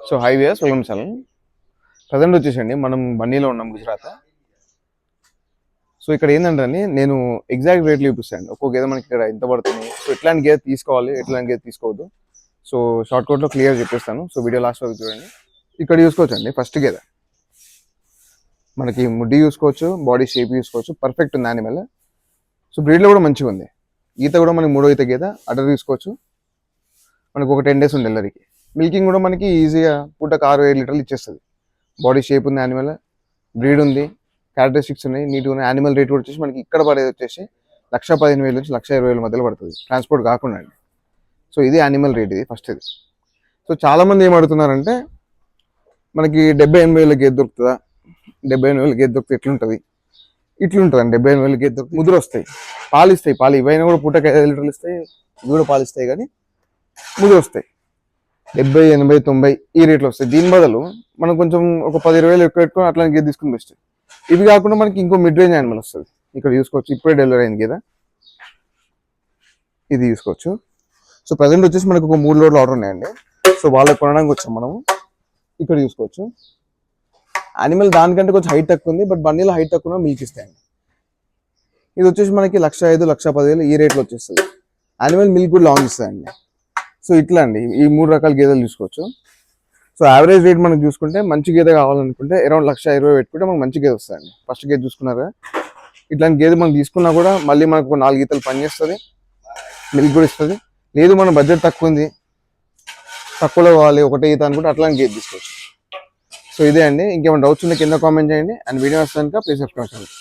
So highways welcome channel. Present వచ్చేసండి మనం బండిలో ఉన్నాం గుజరాత్. సో ఇక్కడ ఏంటంటే నేను ఎగ్జాక్ట్ రేట్లు చూపిస్తాను. ఒక్కొక్క గేదె మనకి ఇక్కడ ఎంత పడుతుంది, సో ఎట్లాంటి గేదె తీసుకోవాలి, ఎట్లాంటి గేదె తీసుకోవద్దు, సో షార్ట్ కట్లో క్లియర్ చెప్పిస్తాను. సో వీడియో లాస్ట్ వరకు చూడండి. ఇక్కడ చూసుకోవచ్చు అండి, ఫస్ట్ గేదె మనకి ముడ్డి చూసుకోవచ్చు, బాడీ షేప్ చూసుకోవచ్చు, పర్ఫెక్ట్ ఉంది యానిమల్. సో బ్రీడ్లో కూడా మంచిగా ఉంది. ఈత కూడా మనకి 3వ ఈత గేదె, అడ్డర్ తీసుకోవచ్చు. మనకు ఒక 10 days ఉంది డెలివరీకి. మిల్కింగ్ కూడా మనకి ఈజీగా పూటకు 6-7 లీటర్లు ఇచ్చేస్తుంది. బాడీ షేప్ ఉంది యానిమల్, బ్రీడ్ ఉంది, క్యారెక్టరిస్టిక్స్ ఉన్నాయి, నీట్గా ఉన్నాయి. యానిమల్ రేట్ కూడా వచ్చేసి మనకి ఇక్కడ పడేది వచ్చేసి 1,15,000 నుంచి 1,20,000 మధ్యలో పడుతుంది, ట్రాన్స్పోర్ట్ కాకుండా అండి. సో ఇది యానిమల్ రేట్, ఇది ఫస్ట్ ఇది. సో చాలామంది ఏం అడుగుతున్నారంటే మనకి 70,000-80,000 గేదె దొరుకుతుందా, 70,000 గేదె దొరికితే ఎట్లుంటుంది, ఇట్లుంటుందండి. 70,000 గేదె దొరికి ముదురు వస్తాయి, పాలు ఇస్తాయి. పాలు ఇవైనా కూడా పూటకి 5 లీటర్లు ఇస్తాయి, ఇవి కూడా పాలు ఇస్తాయి, కానీ ముదురు వస్తాయి. 70, 80, 90 ఈ రేట్లు వస్తాయి. దీని బదులు మనం కొంచెం ఒక 10-20,000 ఎక్కువ పెట్టుకొని అట్లాంటి గేదె తీసుకుని బెస్ట్. ఇవి కాకుండా మనకి ఇంకో మిడ్ రేంజ్ యానిమల్ వస్తుంది, ఇక్కడ చూసుకోవచ్చు. ఇప్పుడే డెలివరీ అయింది గేదె, ఇది చూసుకోవచ్చు. సో ప్రజెంట్ వచ్చేసి మనకు ఒక 3 లోడ్లు ఆర్డర్ ఉన్నాయండి. సో వాళ్ళకి కొనడానికి వచ్చాం మనము. ఇక్కడ చూసుకోవచ్చు యానిమల్ దానికంటే కొంచెం హైట్ తక్కువ ఉంది, బట్ బండిలో హైట్ తక్కువ మీకు ఇస్తాయండి. ఇది వచ్చేసి మనకి 1,05,000, 1,10,000 ఈ రేట్లో వచ్చేస్తుంది. యానిమల్ మిల్క్ కూడా లాంగ్ ఇస్తుందండి. సో ఇట్లా అండి, ఈ 3 రకాల గేదెలు చూసుకోవచ్చు. సో యావరేజ్ రేట్ మనకు చూసుకుంటే మంచి గేదె కావాలనుకుంటే అరౌండ్ 1,20,000 పెట్టుకుంటే మనకు మంచి గేదె వస్తుందండి. ఫస్ట్ గేదె చూసుకున్నారా, ఇట్లాంటి గేదె మనం తీసుకున్నా కూడా మళ్ళీ మనకు 4 ఈతలు పనిచేస్తుంది, మిల్క్ కూడా ఇస్తుంది. లేదు మన బడ్జెట్ తక్కువ ఉంది, తక్కువలో కావాలి, ఒకటే ఈత అనుకుంటే అట్లాంటి గేదె తీసుకోవచ్చు. సో ఇదే అండి. ఇంకేమైనా డౌట్స్ ఉంటే కింద కామెంట్ చేయండి. అండ్ వీడియో వస్తాను ప్లీజ్ సబ్స్క్రైబ్ చేయండి.